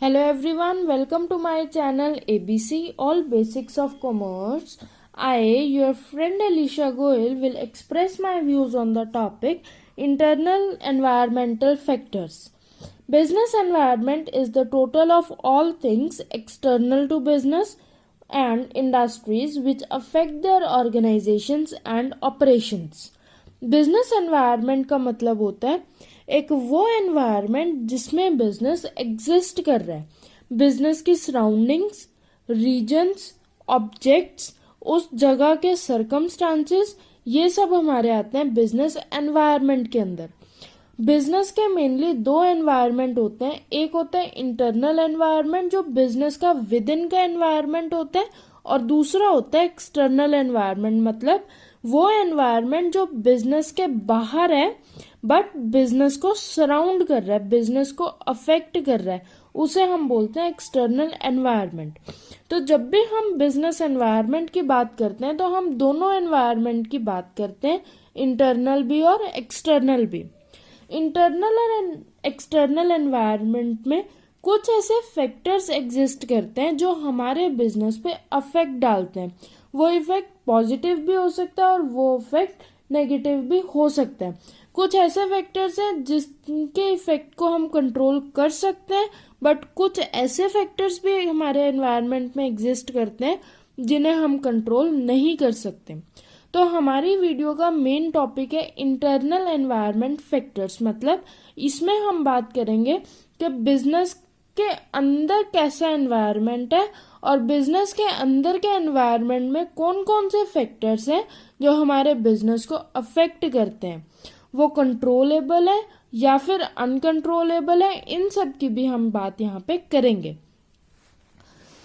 Hello everyone, welcome to my channel ABC All Basics of Commerce. I, your friend Alicia Goel, will express my views on the topic internal environmental factors. Business environment is the total of all things external to business and industries which affect their organizations and operations. Business environment का मतलब होता है एक वो environment जिसमें business exist कर रहा है। बिजनेस की सराउंडिंग्स, रीजन्स, ऑब्जेक्ट्स, उस जगह के सर्कमस्टांसेस, ये सब हमारे आते हैं बिजनेस एनवायरनमेंट के अंदर। बिजनेस के मेनली दो एनवायरनमेंट होते हैं। एक होता है इंटरनल एनवायरनमेंट जो बिजनेस का विद इन का एनवायरनमेंट होता है, और दूसरा होता है एक्सटर्नल एनवायरनमेंट, मतलब वो एनवायरनमेंट जो बिजनेस के बाहर है बट बिजनेस को सराउंड कर रहा है, बिजनेस को अफेक्ट कर रहा है, उसे हम बोलते हैं एक्सटर्नल एनवायरनमेंट। तो जब भी हम बिजनेस एनवायरनमेंट की बात करते हैं तो हम दोनों एनवायरनमेंट की बात करते हैं, इंटरनल भी और एक्सटर्नल भी। इंटरनल और एक्सटर्नल एनवायरनमेंट में कुछ ऐसे फैक्टर्स एग्जिस्ट करते हैं जो हमारे बिजनेस पे अफेक्ट डालते हैं। वो इफेक्ट पॉजिटिव भी हो सकता है और वो इफेक्ट नेगेटिव भी हो सकता है। कुछ ऐसे फैक्टर्स हैं जिसके इफेक्ट को हम कंट्रोल कर सकते हैं, बट कुछ ऐसे फैक्टर्स भी हमारे एनवायरनमेंट में एग्जिस्ट करते हैं जिन्हें हम कंट्रोल नहीं कर सकते। तो हमारी वीडियो का मेन टॉपिक है इंटरनल एनवायरनमेंट फैक्टर्स, मतलब इसमें हम बात करेंगे कि बिजनेस के अंदर कैसा एनवायरनमेंट है और बिजनेस के अंदर के एनवायरनमेंट में कौन कौन से फैक्टर्स हैं जो हमारे बिजनेस को अफेक्ट करते हैं, वो कंट्रोलेबल है या फिर अनकंट्रोलेबल है, इन सब की भी हम बात यहाँ पे करेंगे।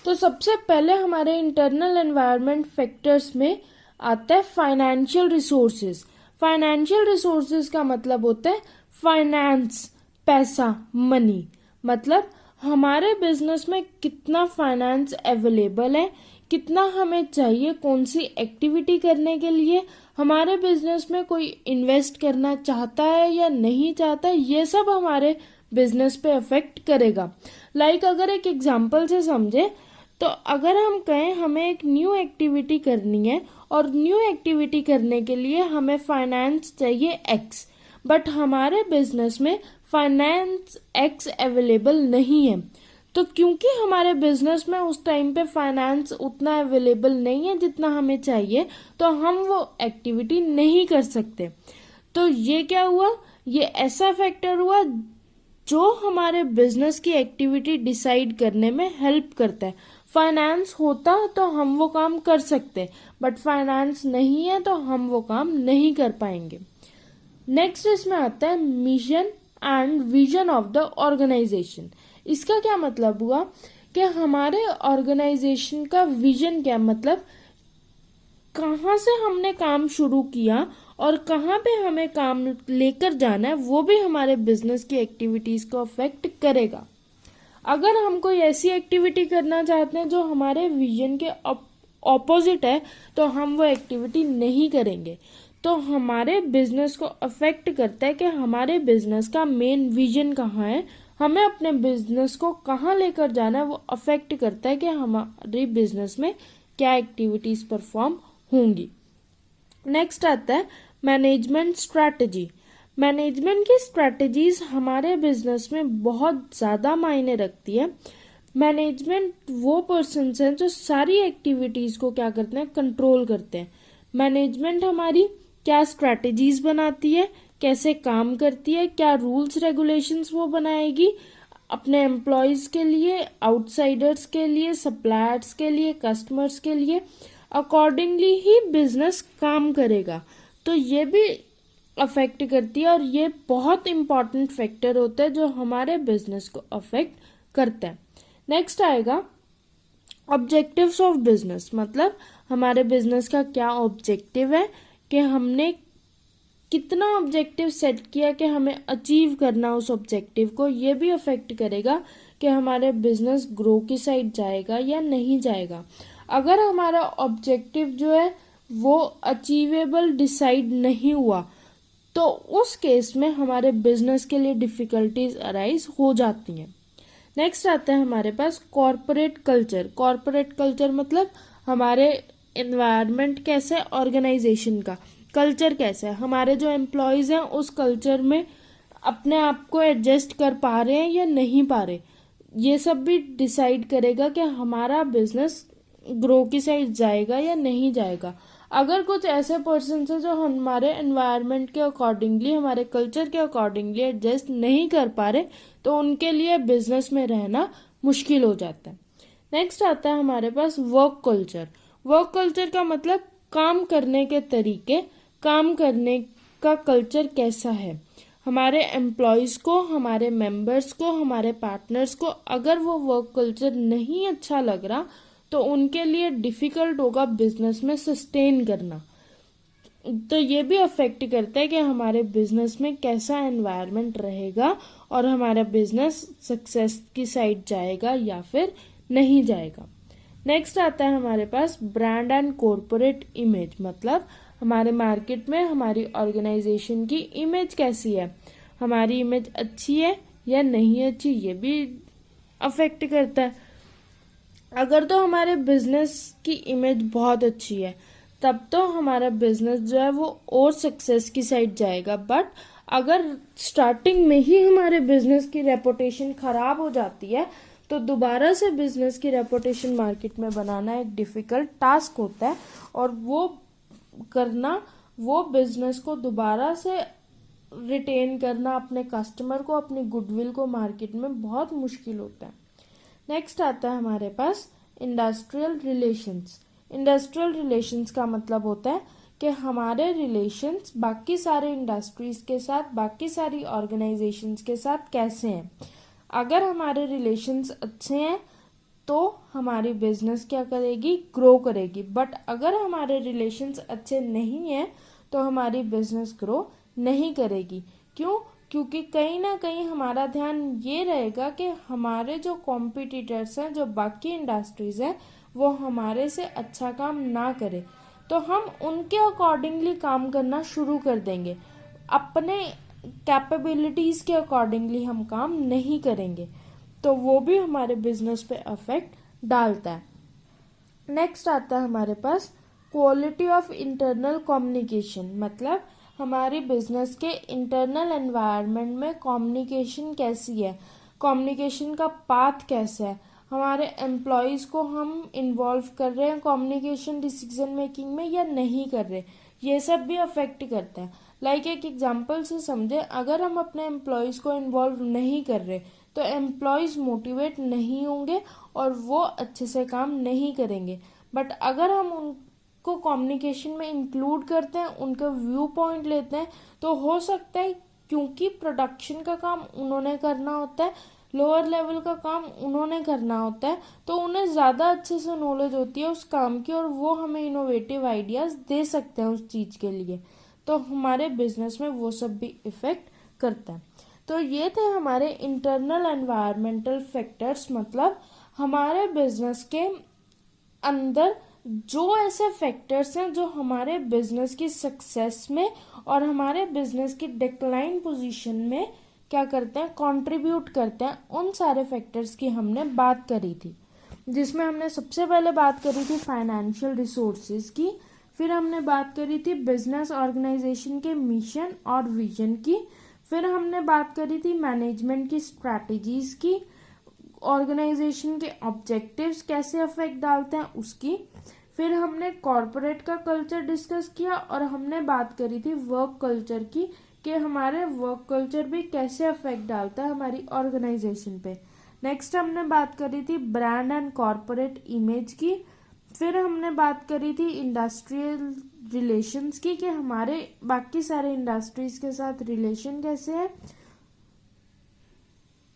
तो सबसे पहले हमारे इंटरनल एनवायरनमेंट फैक्टर्स में आता है फाइनेंशियल रिसोर्सेज। फाइनेंशियल रिसोर्सेज का मतलब होता है फाइनेंस, पैसा, मनी, मतलब हमारे बिजनेस में कितना फाइनेंस अवेलेबल है, कितना हमें चाहिए कौन सी एक्टिविटी करने के लिए, हमारे बिजनेस में कोई इन्वेस्ट करना चाहता है या नहीं चाहता, ये सब हमारे बिजनेस पे अफेक्ट करेगा। अगर एक एग्जांपल से समझे तो अगर हम कहें हमें एक न्यू एक्टिविटी करनी है और न्यू एक्टिविटी करने के लिए हमें फाइनेंस चाहिए एक्स, बट हमारे बिजनेस में फाइनेंस एक्स अवेलेबल नहीं है, तो क्योंकि हमारे बिजनेस में उस टाइम पे फाइनेंस उतना अवेलेबल नहीं है जितना हमें चाहिए, तो हम वो एक्टिविटी नहीं कर सकते। तो ये क्या हुआ, ये ऐसा फैक्टर हुआ जो हमारे बिजनेस की एक्टिविटी डिसाइड करने में हेल्प करता है। फाइनेंस होता तो हम वो काम कर सकते, बट फाइनेंस नहीं है तो हम वो काम नहीं कर पाएंगे। नेक्स्ट इसमें आता है mission and vision of the organisation. इसका क्या मतलब हुआ कि हमारे ऑर्गेनाइजेशन का विजन क्या, मतलब कहाँ से हमने काम शुरू किया और कहाँ पे हमें काम लेकर जाना है, वो भी हमारे बिजनेस की एक्टिविटीज को अफेक्ट करेगा। अगर हम कोई ऐसी एक्टिविटी करना चाहते हैं जो हमारे विजन के ऑपोजिट है तो हम वो एक्टिविटी नहीं करेंगे। तो हमारे बिजनेस को अफेक्ट करता है कि हमारे बिजनेस का मेन विजन कहाँ है, हमें अपने बिजनेस को कहाँ लेकर जाना है, वो अफेक्ट करता है कि हमारे बिजनेस में क्या एक्टिविटीज परफॉर्म होंगी। नेक्स्ट आता है मैनेजमेंट स्ट्रैटेजी। मैनेजमेंट की स्ट्रैटेजीज हमारे बिजनेस में बहुत ज़्यादा मायने रखती है। मैनेजमेंट वो पर्सन्स हैं जो सारी एक्टिविटीज़ को क्या करते हैं, कंट्रोल करते हैं। मैनेजमेंट हमारी क्या स्ट्रैटेजीज बनाती है, कैसे काम करती है, क्या रूल्स रेगुलेशंस वो बनाएगी अपने एम्प्लॉयज़ के लिए, आउटसाइडर्स के लिए, सप्लायर्स के लिए, कस्टमर्स के लिए, अकॉर्डिंगली ही बिजनेस काम करेगा। तो ये भी अफेक्ट करती है और ये बहुत इंपॉर्टेंट फैक्टर होता है जो हमारे बिजनेस को अफेक्ट करता है। नेक्स्ट आएगा ऑब्जेक्टिव्स ऑफ बिजनेस, मतलब हमारे बिजनेस का क्या ऑब्जेक्टिव है, कि हमने कितना ऑब्जेक्टिव सेट किया कि हमें अचीव करना उस ऑब्जेक्टिव को, ये भी अफेक्ट करेगा कि हमारे बिजनेस ग्रो की साइड जाएगा या नहीं जाएगा। अगर हमारा ऑब्जेक्टिव जो है वो अचीवेबल डिसाइड नहीं हुआ तो उस केस में हमारे बिजनेस के लिए डिफिकल्टीज अराइज हो जाती हैं। नेक्स्ट आता है हमारे पास कॉरपोरेट कल्चर। कॉरपोरेट कल्चर मतलब हमारे एनवायरनमेंट कैसा है, ऑर्गेनाइजेशन का कल्चर कैसा है, हमारे जो एम्प्लॉयज़ हैं उस कल्चर में अपने आप को एडजस्ट कर पा रहे हैं या नहीं पा रहे, ये सब भी डिसाइड करेगा कि हमारा बिजनेस ग्रो की साइड जाएगा या नहीं जाएगा। अगर कुछ ऐसे पर्सन है जो हमारे एनवायरनमेंट के अकॉर्डिंगली, हमारे कल्चर के अकॉर्डिंगली एडजस्ट नहीं कर पा रहे, तो उनके लिए बिजनेस में रहना मुश्किल हो जाता है। नेक्स्ट आता है हमारे पास वर्क कल्चर। वर्क कल्चर का मतलब काम करने के तरीके, काम करने का कल्चर कैसा है। हमारे एम्प्लॉयज़ को, हमारे मेंबर्स को, हमारे पार्टनर्स को अगर वो वर्क कल्चर नहीं अच्छा लग रहा तो उनके लिए डिफ़िकल्ट होगा बिजनेस में सस्टेन करना। तो ये भी अफेक्ट करता है कि हमारे बिजनेस में कैसा एनवायरनमेंट रहेगा और हमारा बिजनेस सक्सेस की साइड जाएगा या फिर नहीं जाएगा। नेक्स्ट आता है हमारे पास ब्रांड एंड कॉरपोरेट इमेज। मतलब हमारे मार्केट में हमारी ऑर्गेनाइजेशन की इमेज कैसी है, हमारी इमेज अच्छी है या नहीं अच्छी, ये भी अफेक्ट करता है। अगर तो हमारे बिजनेस की इमेज बहुत अच्छी है तब तो हमारा बिजनेस जो है वो और सक्सेस की साइड जाएगा। बट अगर स्टार्टिंग में ही हमारे बिजनेस की रेपुटेशन खराब हो जाती है तो दोबारा से बिजनेस की रेपुटेशन मार्केट में बनाना एक डिफिकल्ट टास्क होता है, और वो करना, वो बिजनेस को दोबारा से रिटेन करना, अपने कस्टमर को, अपनी गुडविल को मार्केट में बहुत मुश्किल होता है। नेक्स्ट आता है हमारे पास इंडस्ट्रियल रिलेशंस। इंडस्ट्रियल रिलेशंस का मतलब होता है कि हमारे रिलेशंस बाकी सारे इंडस्ट्रीज के साथ, बाकी सारी ऑर्गेनाइजेशंस के साथ कैसे हैं। अगर हमारे रिलेशंस अच्छे हैं तो हमारी बिजनेस क्या करेगी, ग्रो करेगी। बट अगर हमारे रिलेशंस अच्छे नहीं हैं तो हमारी बिजनेस ग्रो नहीं करेगी। क्यों? क्योंकि कहीं ना कहीं हमारा ध्यान ये रहेगा कि हमारे जो कॉम्पिटिटर्स हैं, जो बाकी इंडस्ट्रीज हैं, वो हमारे से अच्छा काम ना करें, तो हम उनके अकॉर्डिंगली काम करना शुरू कर देंगे। अपने कैपेबिलिटीज़ के अकॉर्डिंगली हम काम नहीं करेंगे, तो वो भी हमारे बिजनेस पे अफेक्ट डालता है। नेक्स्ट आता है हमारे पास क्वालिटी ऑफ इंटरनल कम्युनिकेशन। मतलब हमारी बिजनेस के इंटरनल एनवायरनमेंट में कम्युनिकेशन कैसी है, कम्युनिकेशन का पाथ कैसा है, हमारे एम्प्लॉयज़ को हम इन्वॉल्व कर रहे हैं कम्युनिकेशन डिसीजन मेकिंग में या नहीं कर रहे, ये सब भी अफेक्ट करता है। लाइक एक एग्जांपल से समझे, अगर हम अपने एम्प्लॉयज़ को इन्वॉल्व नहीं कर रहे तो एम्प्लॉयज़ मोटिवेट नहीं होंगे और वो अच्छे से काम नहीं करेंगे। बट अगर हम उनको कम्युनिकेशन में इंक्लूड करते हैं, उनका व्यू पॉइंट लेते हैं, तो हो सकता है, क्योंकि प्रोडक्शन का काम उन्होंने करना होता है, लोअर लेवल का काम उन्होंने करना होता है, तो उन्हें ज़्यादा अच्छे से नॉलेज होती है उस काम की और वो हमें इनोवेटिव आइडियाज़ दे सकते हैं उस चीज़ के लिए, तो हमारे बिजनेस में वो सब भी इफ़ेक्ट करता है। तो ये थे हमारे इंटरनल एनवायरमेंटल फैक्टर्स। मतलब हमारे बिजनेस के अंदर जो ऐसे फैक्टर्स हैं जो हमारे बिजनेस की सक्सेस में और हमारे बिजनेस की डिक्लाइन पोजीशन में क्या करते हैं, कंट्रीब्यूट करते हैं, उन सारे फैक्टर्स की हमने बात करी थी। जिसमें हमने सबसे पहले बात करी थी फाइनेंशियल रिसोर्सेज की, फिर हमने बात करी थी बिजनेस ऑर्गेनाइजेशन के मिशन और विजन की, फिर हमने बात करी थी मैनेजमेंट की स्ट्रैटेजीज की, ऑर्गेनाइजेशन के ऑब्जेक्टिव्स कैसे अफेक्ट डालते हैं उसकी, फिर हमने कॉरपोरेट का कल्चर डिस्कस किया और हमने बात करी थी वर्क कल्चर की कि हमारे वर्क कल्चर भी कैसे अफेक्ट डालता है हमारी ऑर्गेनाइजेशन पे। नेक्स्ट हमने बात करी थी ब्रांड एंड कॉरपोरेट इमेज की, फिर हमने बात करी थी इंडस्ट्रियल रिलेशंस की कि हमारे बाकी सारे इंडस्ट्रीज के साथ रिलेशन कैसे है,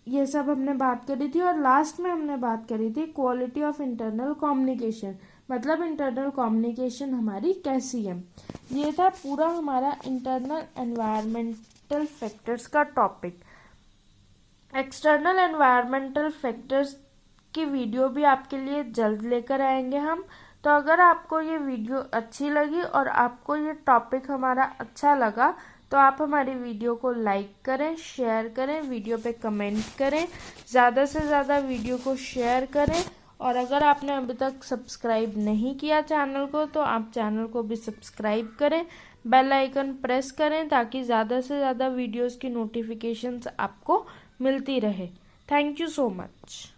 ये सब हमने बात करी थी। और लास्ट में हमने बात करी थी क्वालिटी ऑफ इंटरनल कम्युनिकेशन। मतलब इंटरनल कम्युनिकेशन हमारी कैसी है। ये था पूरा हमारा इंटरनल एनवायरमेंटल फैक्टर्स का टॉपिक। एक्सटर्नल एनवायरमेंटल फैक्टर्स की वीडियो भी आपके लिए जल्द लेकर आएंगे हम। तो अगर आपको ये वीडियो अच्छी लगी और आपको ये टॉपिक हमारा अच्छा लगा तो आप हमारी वीडियो को लाइक करें, शेयर करें, वीडियो पे कमेंट करें, ज़्यादा से ज़्यादा वीडियो को शेयर करें। और अगर आपने अभी तक सब्सक्राइब नहीं किया चैनल को तो आप चैनल को भी सब्सक्राइब करें, बेल आइकन प्रेस करें ताकि ज़्यादा से ज़्यादा वीडियोस की नोटिफिकेशंस आपको मिलती रहे। Thank you so much.